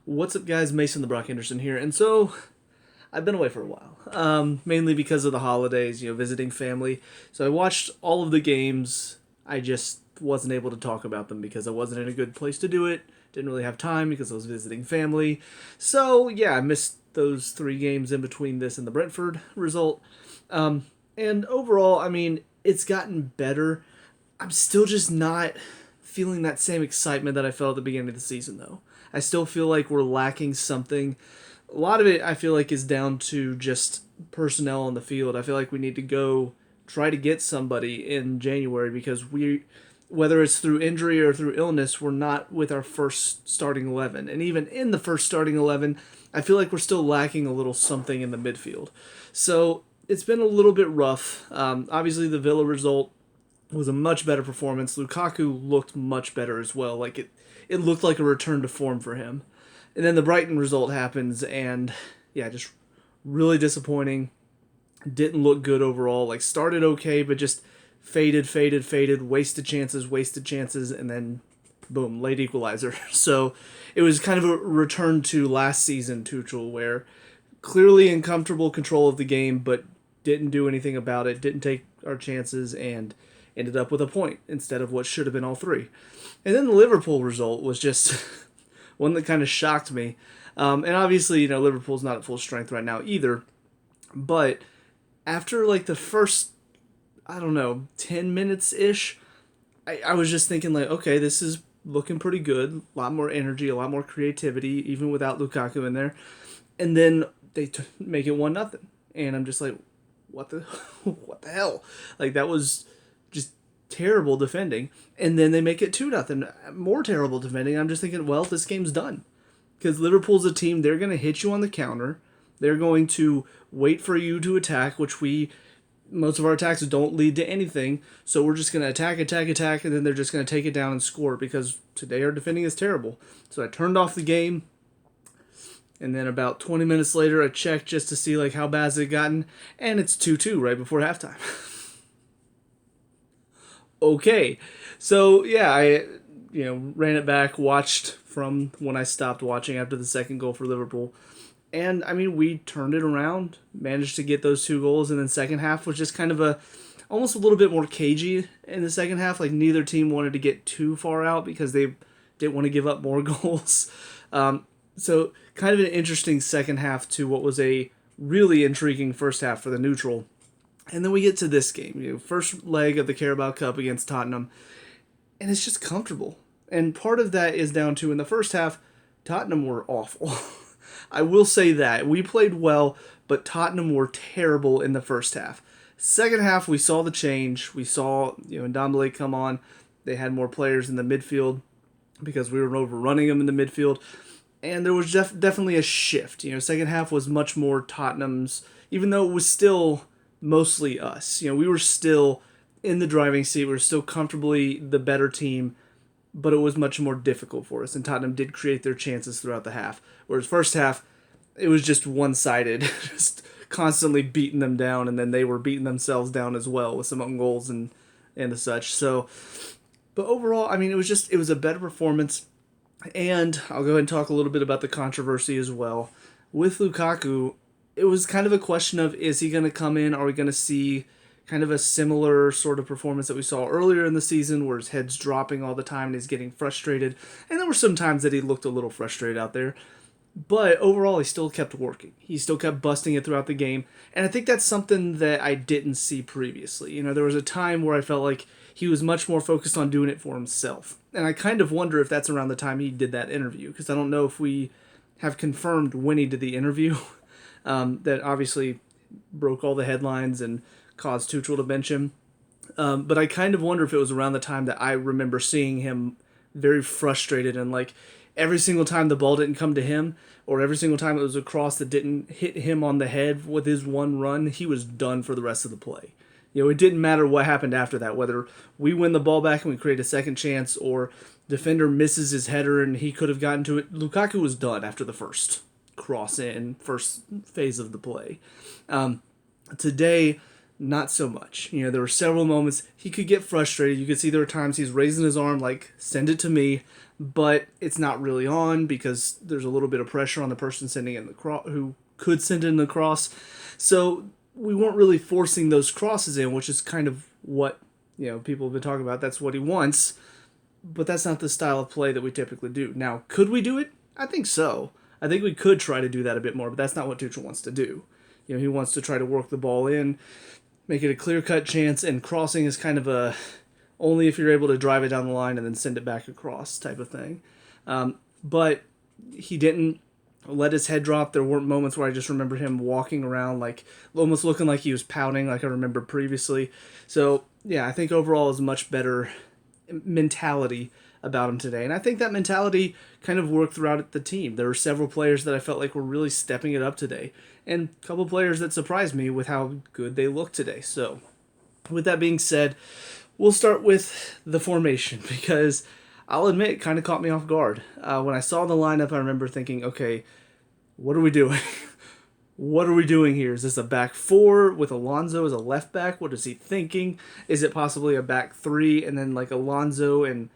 What's up, guys? Mason the Brock Henderson here. And so, I've been away for a while, mainly because of the holidays, visiting family. So I watched all of the games. I just wasn't able to talk about them because I wasn't in a good place to do it. Didn't really have time because I was visiting family. So, yeah, I missed those three games in between this and the Brentford result. And overall, I mean, it's gotten better. I'm still just not feeling that same excitement that I felt at the beginning of the season, though. I still feel like we're lacking something. A lot of it, I feel like, is down to just personnel on the field. I feel like we need to go try to get somebody in January because whether it's through injury or through illness, we're not with our first starting 11. And even in the first starting 11, I feel like we're still lacking a little something in the midfield. So it's been a little bit rough. Obviously, the Villa result was a much better performance. Lukaku looked much better as well. It looked like a return to form for him. And then the Brighton result happens, and yeah, just really disappointing. Didn't look good overall. Like, started okay, but just faded, wasted chances, and then boom, late equalizer. So it was kind of a return to last season Tuchel, where clearly in comfortable control of the game, but didn't do anything about it, didn't take our chances, and ended up with a point instead of what should have been all three. And then the Liverpool result was just one that kind of shocked me. And obviously, Liverpool's not at full strength right now either. But after like the first, I don't know, 10 minutes ish, I was just thinking, like, okay, this is looking pretty good. A lot more energy, a lot more creativity, even without Lukaku in there. And then they make it 1-0. And I'm just like, what the, what the hell? Like, that was just terrible defending. And then they make it 2-0. More terrible defending. I'm just thinking, well, this game's done. Because Liverpool's a team, they're going to hit you on the counter. They're going to wait for you to attack, which most of our attacks don't lead to anything. So we're just going to attack, and then they're just going to take it down and score because today our defending is terrible. So I turned off the game. And then about 20 minutes later, I checked just to see like how bad it had gotten. And it's 2-2 right before halftime. Okay. So yeah, I ran it back, watched from when I stopped watching after the second goal for Liverpool. And I mean, we turned it around, managed to get those two goals, and then second half was just kind of almost a little bit more cagey in the second half. Like neither team wanted to get too far out because they didn't want to give up more goals. So kind of an interesting second half to what was a really intriguing first half for the neutral. And then we get to this game, first leg of the Carabao Cup against Tottenham, and it's just comfortable. And part of that is down to in the first half, Tottenham were awful. I will say that. We played well, but Tottenham were terrible in the first half. Second half, we saw the change. We saw, Ndombele come on. They had more players in the midfield because we were overrunning them in the midfield. And there was definitely a shift. Second half was much more Tottenham's, even though it was still mostly us. We were still in the driving seat. We were still comfortably the better team, but it was much more difficult for us. And Tottenham did create their chances throughout the half. Whereas first half, it was just one-sided, just constantly beating them down, and then they were beating themselves down as well with some own goals and the such. So, but overall, I mean, it was a better performance. And I'll go ahead and talk a little bit about the controversy as well. With Lukaku, it was kind of a question of, is he going to come in? Are we going to see kind of a similar sort of performance that we saw earlier in the season where his head's dropping all the time and he's getting frustrated? And there were some times that he looked a little frustrated out there. But overall, he still kept working. He still kept busting it throughout the game. And I think that's something that I didn't see previously. There was a time where I felt like he was much more focused on doing it for himself. And I kind of wonder if that's around the time he did that interview, because I don't know if we have confirmed when he did the interview. That obviously broke all the headlines and caused Tuchel to bench him. But I kind of wonder if it was around the time that I remember seeing him very frustrated and like every single time the ball didn't come to him or every single time it was a cross that didn't hit him on the head with his one run, he was done for the rest of the play. It didn't matter what happened after that, whether we win the ball back and we create a second chance or defender misses his header and he could have gotten to it. Lukaku was done after the first cross in, first phase of the play. Today, not so much. There were several moments he could get frustrated. You could see there were times he's raising his arm like, send it to me. but it's not really on because there's a little bit of pressure on the person sending in the cross who could send in the cross. So we weren't really forcing those crosses in, which is kind of what people have been talking about. That's what he wants, but that's not the style of play that we typically do. Now, could we do it? I think so. I think we could try to do that a bit more, but that's not what Tuchel wants to do. He wants to try to work the ball in, make it a clear-cut chance, and crossing is kind of a only if you're able to drive it down the line and then send it back across type of thing. But he didn't let his head drop. There weren't moments where I just remember him walking around like almost looking like he was pouting like I remember previously. So, yeah, I think overall is a much better mentality about him today. And I think that mentality kind of worked throughout the team. There were several players that I felt like were really stepping it up today. And a couple players that surprised me with how good they looked today. So, with that being said, we'll start with the formation because I'll admit it kind of caught me off guard. When I saw the lineup, I remember thinking, okay, what are we doing? What are we doing here? Is this a back four with Alonso as a left back? What is he thinking? Is it possibly a back three and then like Alonso and,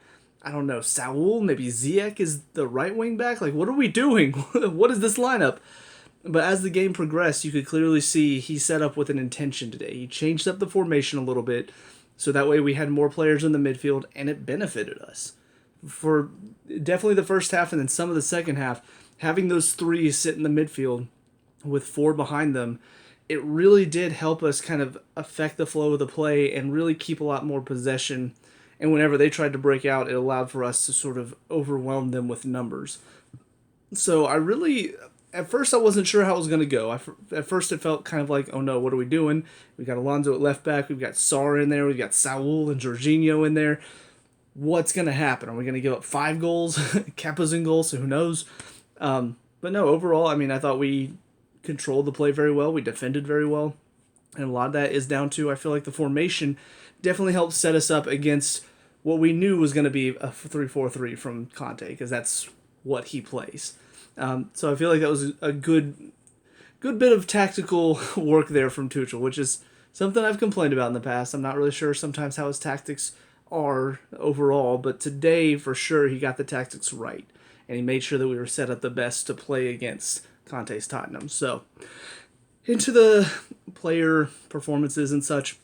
I don't know, Saul, maybe Ziyech is the right wing back? Like, what are we doing? What is this lineup? But as the game progressed, you could clearly see he set up with an intention today. He changed up the formation a little bit, so that way we had more players in the midfield, and it benefited us. For definitely the first half and then some of the second half, having those three sit in the midfield with four behind them, it really did help us kind of affect the flow of the play and really keep a lot more possession. And whenever they tried to break out, it allowed for us to sort of overwhelm them with numbers. So at first I wasn't sure how it was going to go. At first it felt kind of like, oh no, what are we doing? We got Alonso at left back, we've got Sarr in there, we've got Saul and Jorginho in there. What's going to happen? Are we going to give up 5 goals? Kepa's in goal, so who knows? But no, overall, I mean, I thought we controlled the play very well. We defended very well. And a lot of that is down to, I feel like the formation definitely helped set us up against what we knew was going to be a 3-4-3 from Conte, because that's what he plays. So I feel like that was a good bit of tactical work there from Tuchel, which is something I've complained about in the past. I'm not really sure sometimes how his tactics are overall, but today for sure he got the tactics right, and he made sure that we were set up the best to play against Conte's Tottenham. So into the player performances and such,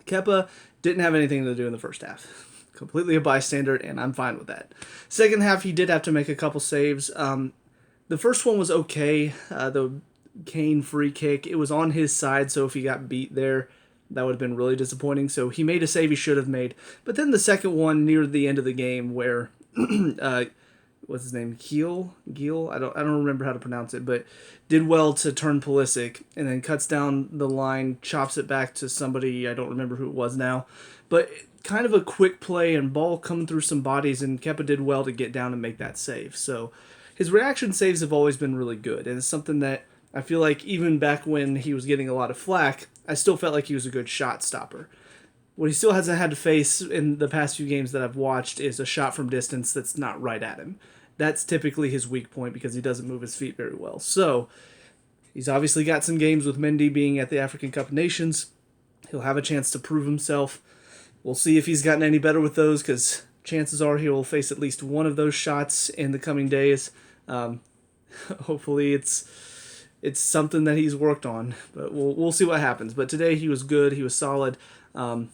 Kepa didn't have anything to do in the first half. Completely a bystander, and I'm fine with that. Second half, he did have to make a couple saves. The first one was okay. The Kane free kick, it was on his side, so if he got beat there, that would have been really disappointing. So he made a save he should have made. But then the second one near the end of the game where what's his name? Gil? I don't remember how to pronounce it, but did well to turn Pulisic and then cuts down the line, chops it back to somebody, I don't remember who it was now. But kind of a quick play and ball coming through some bodies, and Kepa did well to get down and make that save. So his reaction saves have always been really good, and it's something that I feel like even back when he was getting a lot of flack, I still felt like he was a good shot stopper. What he still hasn't had to face in the past few games that I've watched is a shot from distance that's not right at him. That's typically his weak point because he doesn't move his feet very well. So he's obviously got some games with Mendy being at the African Cup of Nations. He'll have a chance to prove himself. We'll see if he's gotten any better with those, because chances are he will face at least one of those shots in the coming days. Hopefully it's something that he's worked on, but we'll see what happens. But today he was good, he was solid, and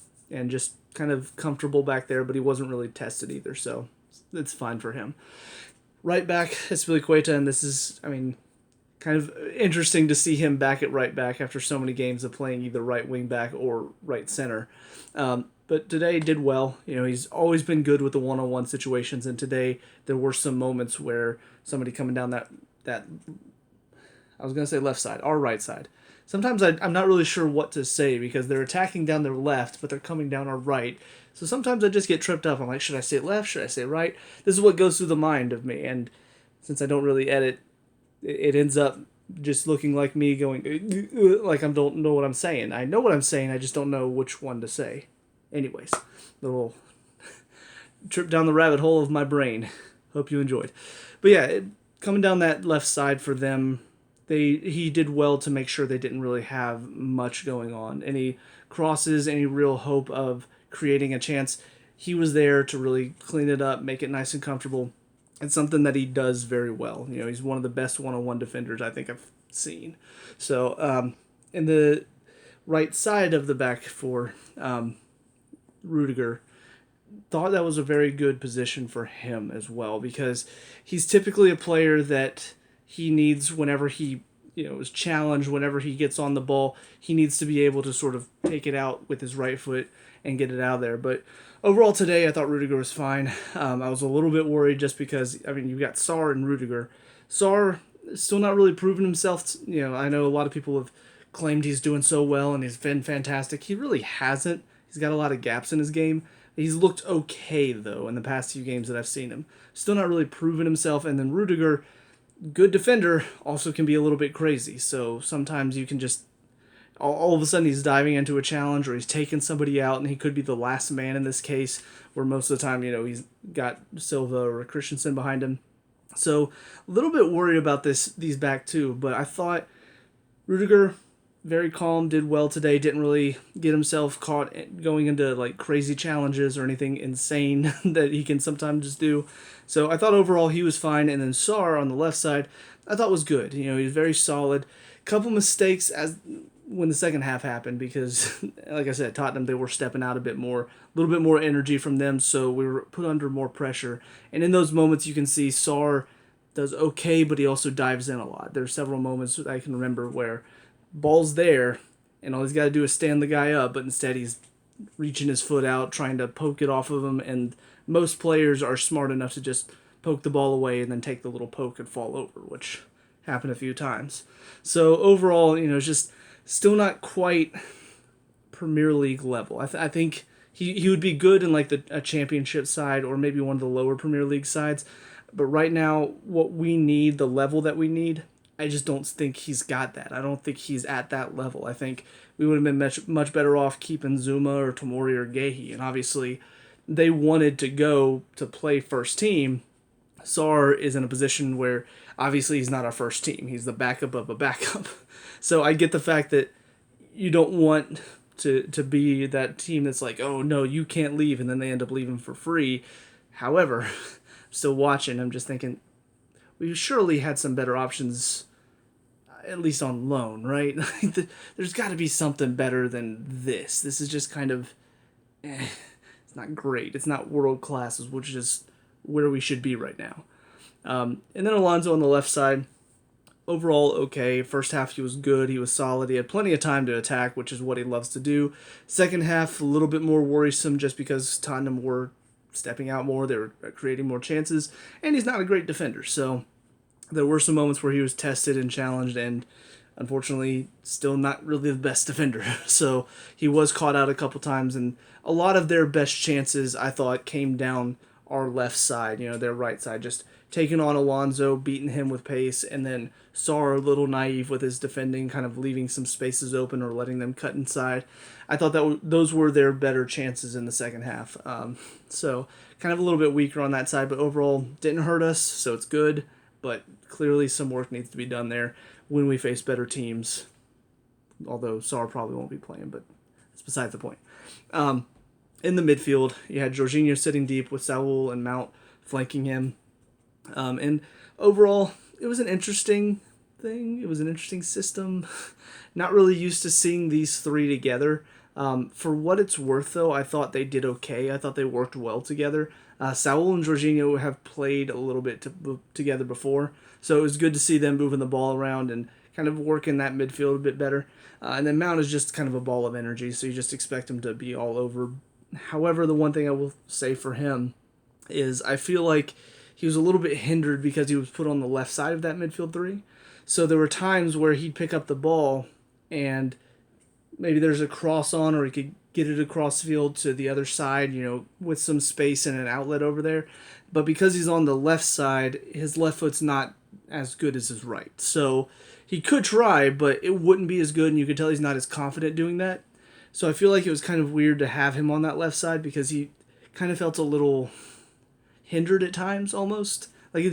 just kind of comfortable back there, but he wasn't really tested either, so it's fine for him. Right back, Azpilicueta, and this is, I mean, kind of interesting to see him back at right back after so many games of playing either right wing back or right center. But today did well. He's always been good with the one-on-one situations, and today there were some moments where somebody coming down that I was going to say left side, our right side. Sometimes I'm not really sure what to say because they're attacking down their left, but they're coming down our right. So sometimes I just get tripped up. I'm like, should I say left? Should I say right? This is what goes through the mind of me. And since I don't really edit, it ends up just looking like me going, like I don't know what I'm saying. I know what I'm saying, I just don't know which one to say. Anyways, little trip down the rabbit hole of my brain. Hope you enjoyed. But yeah, coming down that left side for them, he did well to make sure they didn't really have much going on. Any crosses, any real hope of creating a chance. he was there to really clean it up, make it nice and comfortable. It's something that he does very well. He's one of the best one-on-one defenders I think I've seen. So, in the right side of the back for Rudiger, thought that was a very good position for him as well, because he's typically a player that he needs whenever he is challenged, whenever he gets on the ball, he needs to be able to sort of take it out with his right foot and get it out of there. But overall today, I thought Rudiger was fine. I was a little bit worried just because, you've got Sarr and Rudiger. Sarr still not really proven himself. I know a lot of people have claimed he's doing so well and he's been fantastic. He really hasn't. He's got a lot of gaps in his game. He's looked okay, though, in the past few games that I've seen him. Still not really proven himself. And then Rudiger, good defender, also can be a little bit crazy. So sometimes you can just, all of a sudden he's diving into a challenge or he's taking somebody out, and he could be the last man in this case, where most of the time, he's got Silva or Christensen behind him. So a little bit worried about these back two, but I thought Rudiger, very calm, did well today, didn't really get himself caught going into like crazy challenges or anything insane that he can sometimes just do. So I thought overall he was fine. And then Sarr on the left side, I thought was good. He was very solid. Couple mistakes as when the second half happened, because like I said, Tottenham, they were stepping out a bit more, a little bit more energy from them, so we were put under more pressure. And in those moments you can see Sarr does okay, but he also dives in a lot. There are several moments I can remember where ball's there, and all he's got to do is stand the guy up, but instead he's reaching his foot out, trying to poke it off of him, and most players are smart enough to just poke the ball away and then take the little poke and fall over, which happened a few times. So overall, it's just still not quite Premier League level. I think he would be good in like a championship side or maybe one of the lower Premier League sides, but right now what we need, the level that we need, I just don't think he's got that. I don't think he's at that level. I think we would have been much better off keeping Zuma or Tomori or Gehi. And obviously, they wanted to go to play first team. Sarr is in a position where obviously he's not our first team. He's the backup of a backup. So I get the fact that you don't want to be that team that's like, oh no, you can't leave, and then they end up leaving for free. However, I'm still watching. I'm just thinking, we surely had some better options, at least on loan, right? There's got to be something better than this. This is just kind of, it's not great. It's not world class, which is where we should be right now. And then Alonso on the left side, overall okay. First half he was good. He was solid. He had plenty of time to attack, which is what he loves to do. Second half, a little bit more worrisome just because Tottenham were stepping out more. They were creating more chances, and he's not a great defender. So there were some moments where he was tested and challenged, and unfortunately still not really the best defender. So he was caught out a couple times, and a lot of their best chances, I thought, came down our left side, their right side, just taking on Alonso, beating him with pace, and then Sarr a little naive with his defending, kind of leaving some spaces open or letting them cut inside. I thought that those were their better chances in the second half. So kind of a little bit weaker on that side, but overall didn't hurt us, so it's good. But clearly some work needs to be done there when we face better teams, although Sarr probably won't be playing, but that's besides the point. In the midfield, you had Jorginho sitting deep with Saul and Mount flanking him. And overall, it was an interesting thing. It was an interesting system. Not really used to seeing these three together. For what it's worth, though, I thought they did okay. I thought they worked well together. Saul and Jorginho have played a little bit together before, so it was good to see them moving the ball around and kind of working that midfield a bit better. And then Mount is just kind of a ball of energy, so you just expect him to be all over. However, the one thing I will say for him is I feel like he was a little bit hindered because he was put on the left side of that midfield three. So there were times where he'd pick up the ball and maybe there's a cross on, or he could get it across the field to the other side, with some space and an outlet over there. But because he's on the left side, his left foot's not as good as his right. So he could try, but it wouldn't be as good, and you could tell he's not as confident doing that. So I feel like it was kind of weird to have him on that left side because he kind of felt a little hindered at times almost. Like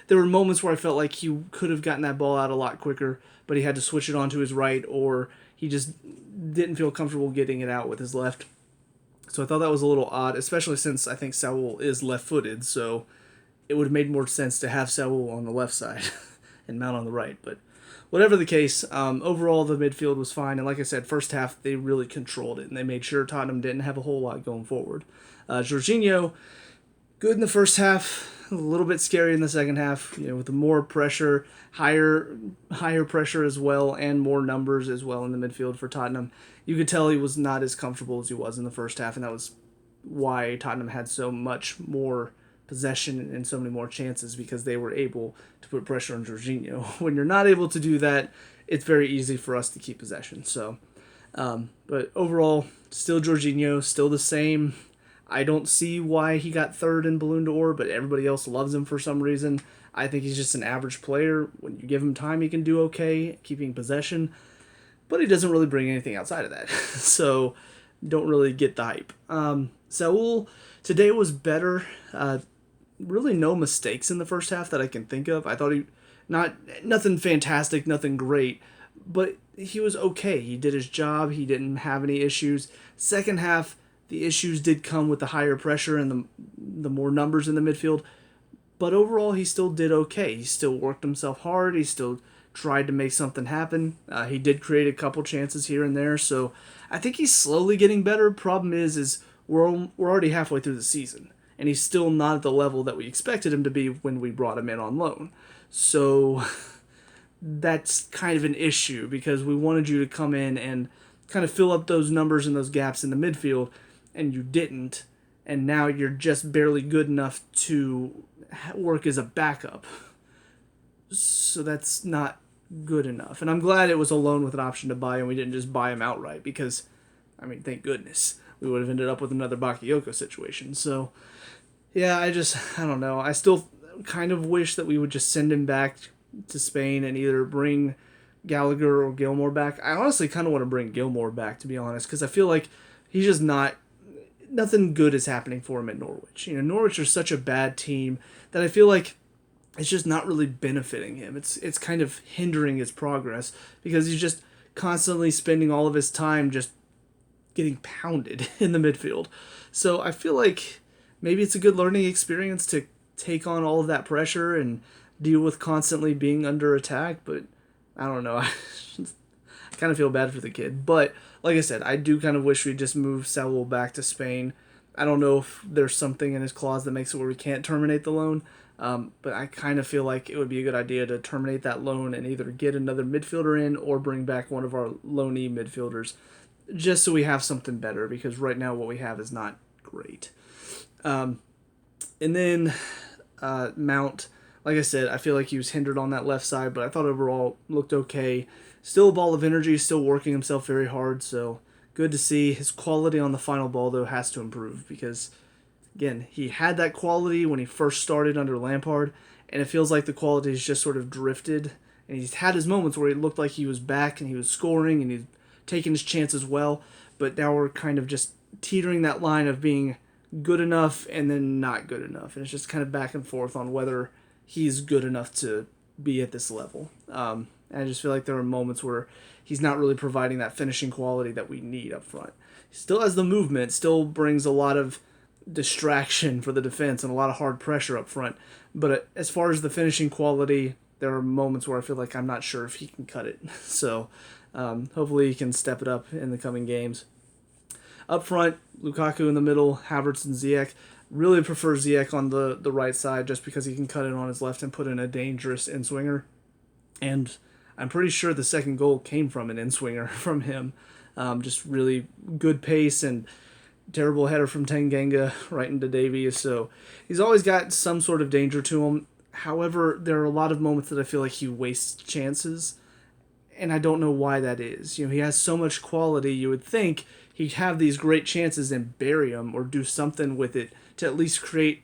there were moments where I felt like he could have gotten that ball out a lot quicker, but he had to switch it on to his right, or he just didn't feel comfortable getting it out with his left. So I thought that was a little odd, especially since I think Saul is left-footed, so it would have made more sense to have Saul on the left side and Mount on the right. But whatever the case, overall the midfield was fine. And like I said, first half they really controlled it, and they made sure Tottenham didn't have a whole lot going forward. Jorginho, good in the first half, a little bit scary in the second half. With the more pressure, higher pressure as well, and more numbers as well in the midfield for Tottenham. You could tell he was not as comfortable as he was in the first half, and that was why Tottenham had so much more possession and so many more chances, because they were able to put pressure on Jorginho. When you're not able to do that, it's very easy for us to keep possession. So, but overall, still Jorginho, still the same. I don't see why he got third in Ballon d'Or, but everybody else loves him for some reason. I think he's just an average player. When you give him time, he can do okay, keeping possession, but he doesn't really bring anything outside of that. So, don't really get the hype. Saul today was better. Really no mistakes in the first half that I can think of. I thought nothing fantastic, nothing great, but he was okay. He did his job. He didn't have any issues. Second half, the issues did come with the higher pressure and the more numbers in the midfield, but overall he still did okay. He still worked himself hard. He still tried to make something happen. He did create a couple chances here and there, so I think he's slowly getting better. Problem is we're already halfway through the season, and he's still not at the level that we expected him to be when we brought him in on loan. So that's kind of an issue, because we wanted you to come in and kind of fill up those numbers and those gaps in the midfield, and you didn't, and now you're just barely good enough to work as a backup. So that's not good enough. And I'm glad it was a loan with an option to buy, and we didn't just buy him outright, because, thank goodness, we would have ended up with another Bakayoko situation. So, yeah, I don't know. I still kind of wish that we would just send him back to Spain and either bring Gallagher or Gilmore back. I honestly kind of want to bring Gilmore back, to be honest, because I feel like he's just nothing good is happening for him at Norwich. Norwich are such a bad team that I feel like it's just not really benefiting him. It's kind of hindering his progress, because he's just constantly spending all of his time just getting pounded in the midfield. So I feel like maybe it's a good learning experience to take on all of that pressure and deal with constantly being under attack, but I don't know. I kind of feel bad for the kid. But like I said, I do kind of wish we'd just move Saul back to Spain. I don't know if there's something in his clause that makes it where we can't terminate the loan, but I kind of feel like it would be a good idea to terminate that loan and either get another midfielder in or bring back one of our loanee midfielders, just so we have something better, because right now what we have is not great. And then Mount, like I said, I feel like he was hindered on that left side, but I thought overall looked okay. Still a ball of energy, still working himself very hard, so good to see. His quality on the final ball, though, has to improve, because, again, he had that quality when he first started under Lampard, and it feels like the quality has just sort of drifted, and he's had his moments where it looked like he was back and he was scoring and he's taking his chances well, but now we're kind of just teetering that line of being good enough and then not good enough, and it's just kind of back and forth on whether he's good enough to be at this level. And I just feel like there are moments where he's not really providing that finishing quality that we need up front. He still has the movement, still brings a lot of distraction for the defense and a lot of hard pressure up front, but as far as the finishing quality, there are moments where I feel like I'm not sure if he can cut it. So hopefully he can step it up in the coming games. Up front, Lukaku in the middle, Havertz and Ziyech. Really prefer Ziyech on the right side, just because he can cut it on his left and put in a dangerous in-swinger. And I'm pretty sure the second goal came from an in-swinger from him. Just really good pace and terrible header from Tanganga right into Davies. So he's always got some sort of danger to him. However, there are a lot of moments that I feel like he wastes chances, and I don't know why that is. He has so much quality. You would think he'd have these great chances and bury them or do something with it to at least create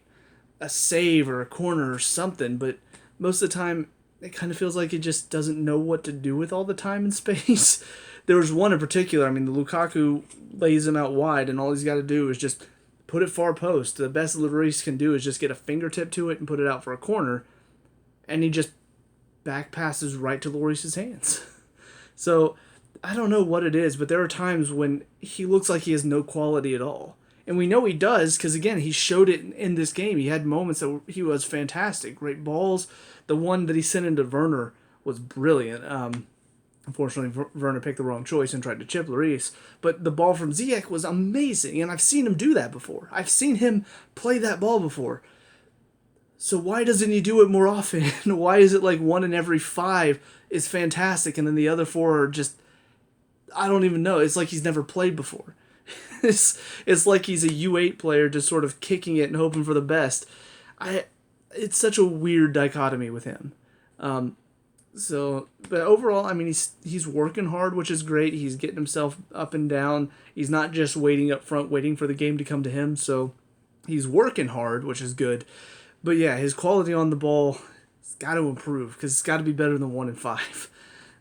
a save or a corner or something, but most of the time it kind of feels like he just doesn't know what to do with all the time and space. There was one in particular, the Lukaku lays him out wide, and all he's got to do is just put it far post. The best Lloris can do is just get a fingertip to it and put it out for a corner, and he just back passes right to Lloris's hands. So I don't know what it is, but there are times when he looks like he has no quality at all. And we know he does because, again, he showed it in this game. He had moments that he was fantastic. Great balls. The one that he sent into Werner was brilliant. Unfortunately, Werner picked the wrong choice and tried to chip Lloris. But the ball from Ziyech was amazing, and I've seen him do that before. I've seen him play that ball before. So why doesn't he do it more often? Why is it like 1 in every 5 is fantastic, and then the other 4 are just, I don't even know. It's like he's never played before. It's like he's a U8 player just sort of kicking it and hoping for the best. It's such a weird dichotomy with him. But overall, I mean, he's working hard, which is great. He's getting himself up and down. He's not just waiting up front, waiting for the game to come to him. So he's working hard, which is good. But yeah, his quality on the ball has got to improve because it's got to be better than 1 in 5.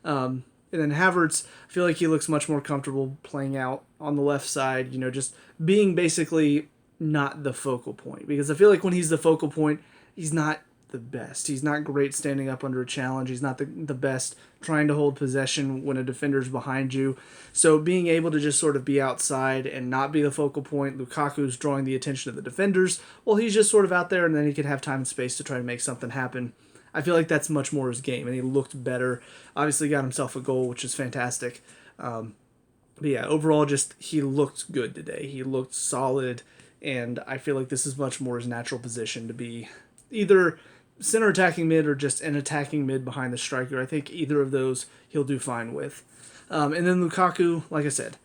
And then Havertz, I feel like he looks much more comfortable playing out on the left side, just being basically not the focal point. Because I feel like when he's the focal point, he's not the best. He's not great standing up under a challenge. He's not the best trying to hold possession when a defender's behind you. So being able to just sort of be outside and not be the focal point, Lukaku's drawing the attention of the defenders, well, he's just sort of out there and then he can have time and space to try to make something happen. I feel like that's much more his game, and he looked better. Obviously got himself a goal, which is fantastic. But yeah, overall, just he looked good today. He looked solid, and I feel like this is much more his natural position to be either center attacking mid or just an attacking mid behind the striker. I think either of those he'll do fine with. And then Lukaku, like I said,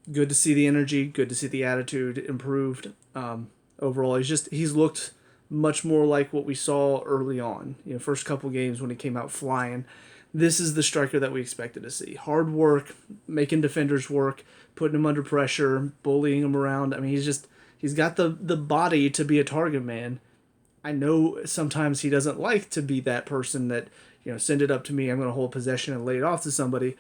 good to see the energy, good to see the attitude improved. Overall, he's looked much more like what we saw early on. First couple games when he came out flying. This is the striker that we expected to see. Hard work, making defenders work, putting them under pressure, bullying them around. I mean, he's got the body to be a target man. I know sometimes he doesn't like to be that person that, send it up to me, I'm going to hold possession and lay it off to somebody.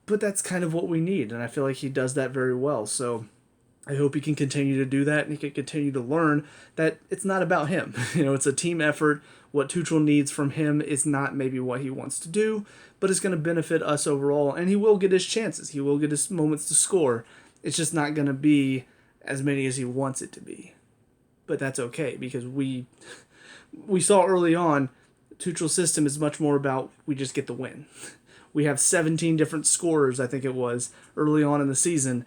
But that's kind of what we need, and I feel like he does that very well. So I hope he can continue to do that, and he can continue to learn that it's not about him. It's a team effort. What Tuchel needs from him is not maybe what he wants to do, but it's going to benefit us overall, and he will get his chances. He will get his moments to score. It's just not going to be as many as he wants it to be. But that's okay, because we saw early on, Tuchel's system is much more about we just get the win. We have 17 different scorers, I think it was, early on in the season.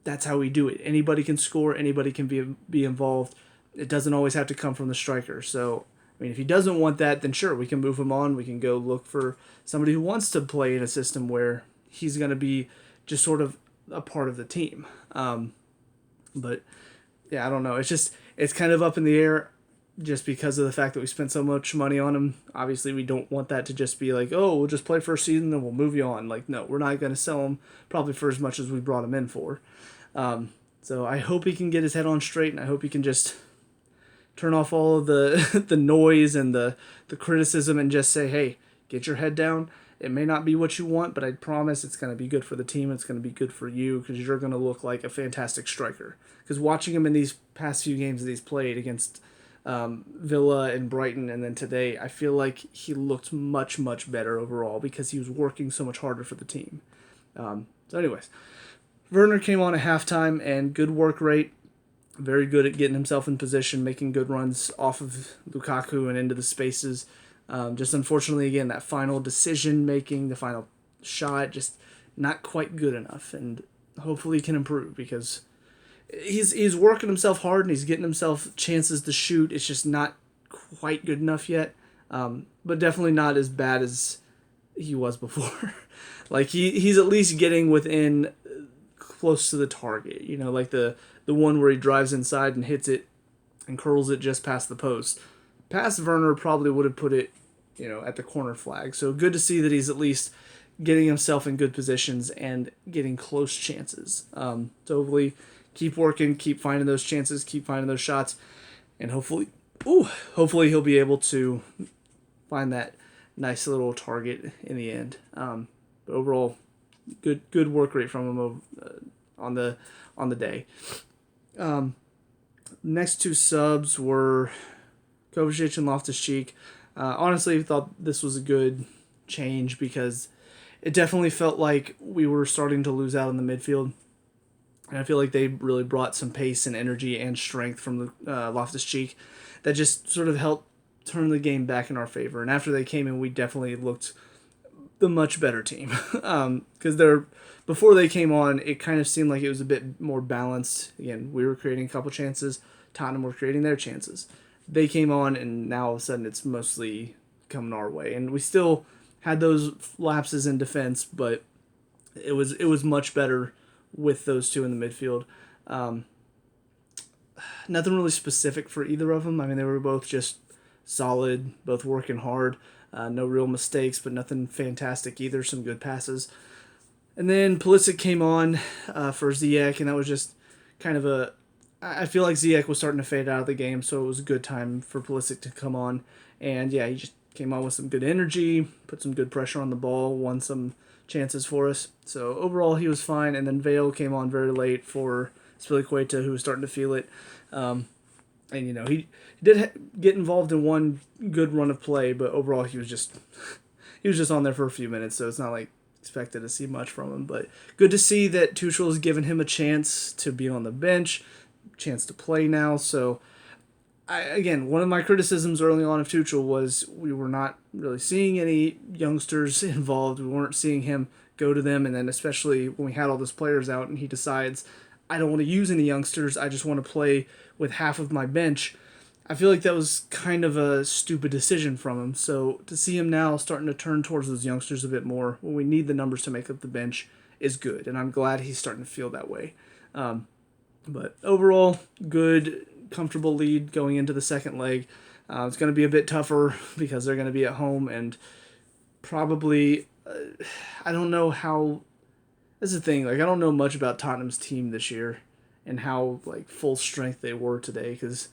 That's how we do it. Anybody can score. Anybody can be involved. It doesn't always have to come from the striker. So, I mean, if he doesn't want that, then sure, we can move him on. We can go look for somebody who wants to play in a system where he's going to be just sort of a part of the team. But, yeah, I don't know. It's kind of up in the air just because of the fact that we spent so much money on him. Obviously, we don't want that to just be like, oh, we'll just play for a season and we'll move you on. Like, no, we're not going to sell him probably for as much as we brought him in for. So I hope he can get his head on straight, and I hope he can just turn off all of the the noise and the criticism and just say, hey, get your head down. It may not be what you want, but I promise it's going to be good for the team. It's going to be good for you because you're going to look like a fantastic striker. Because watching him in these past few games that he's played against Villa and Brighton and then today, I feel like he looked much, much better overall because he was working so much harder for the team. So anyways, Werner came on at halftime and good work rate. Very good at getting himself in position, making good runs off of Lukaku and into the spaces. Just unfortunately, again, that final decision making, the final shot, just not quite good enough. And hopefully he can improve because he's working himself hard and he's getting himself chances to shoot. It's just not quite good enough yet. But definitely not as bad as he was before. Like he's at least getting within close to the target. Like the one where he drives inside and hits it and curls it just past the post. Past Werner probably would have put it, at the corner flag. So good to see that he's at least getting himself in good positions and getting close chances. So hopefully keep working, keep finding those chances, keep finding those shots, and hopefully he'll be able to find that nice little target in the end. But overall, good work rate from him on the day. Next two subs were Kovacic and Loftus-Cheek. Honestly, I thought this was a good change because it definitely felt like we were starting to lose out in the midfield. And I feel like they really brought some pace and energy and strength from the Loftus-Cheek that just sort of helped turn the game back in our favor. And after they came in, we definitely looked the much better team. Because before they came on, it kind of seemed like it was a bit more balanced. Again, we were creating a couple chances. Tottenham were creating their chances. They came on, and now all of a sudden it's mostly coming our way. And we still had those lapses in defense, but it was much better with those two in the midfield. Um, Nothing really specific for either of them. I mean, they were both just solid, both working hard. No real mistakes, but nothing fantastic either. Some good passes. And then Pulisic came on for Ziyech, and that was just kind of a... I feel like Ziyech was starting to fade out of the game, so it was a good time for Pulisic to come on. And yeah, he just came on with some good energy, put some good pressure on the ball, won some chances for us. So overall, he was fine. And then Vale came on very late for Spilicueta, who was starting to feel it. And he did get involved in one good run of play, but overall he was just on there for a few minutes, so it's not like expected to see much from him. But good to see that Tuchel has given him a chance to be on the bench, chance to play now. So again, one of my criticisms early on of Tuchel was we were not really seeing any youngsters involved. We weren't seeing him go to them, and then especially when we had all those players out and he decides, I don't want to use any youngsters, I just want to play with half of my bench. I feel like that was kind of a stupid decision from him. So to see him now starting to turn towards those youngsters a bit more when we need the numbers to make up the bench is good, and I'm glad he's starting to feel that way. But overall, good, comfortable lead going into the second leg. It's going to be a bit tougher because they're going to be at home, and probably, I don't know how... That's the thing, I don't know much about Tottenham's team this year and how, full strength they were today, because,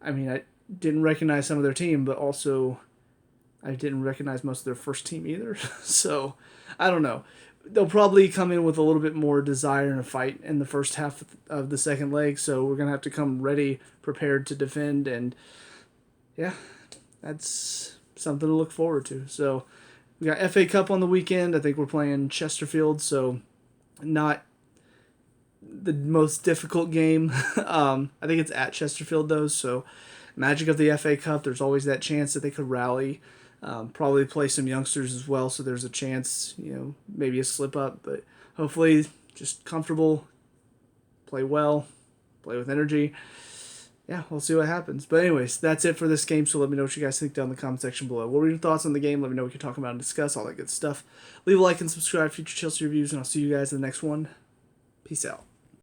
I didn't recognize some of their team, but also I didn't recognize most of their first team either. So, I don't know. They'll probably come in with a little bit more desire and a fight in the first half of the second leg, so we're going to have to come ready, prepared to defend, and yeah, that's something to look forward to. So, we got FA Cup on the weekend. I think we're playing Chesterfield, so not the most difficult game. I think it's at Chesterfield, though, so magic of the FA Cup, there's always that chance that they could rally. Probably play some youngsters as well, so there's a chance, maybe a slip up, but hopefully just comfortable, play well, play with energy. Yeah, we'll see what happens. But anyways, that's it for this game, so let me know what you guys think down in the comment section below. What were your thoughts on the game? Let me know what you're talking about and discuss, all that good stuff. Leave a like and subscribe for future Chelsea reviews, and I'll see you guys in the next one. Peace out.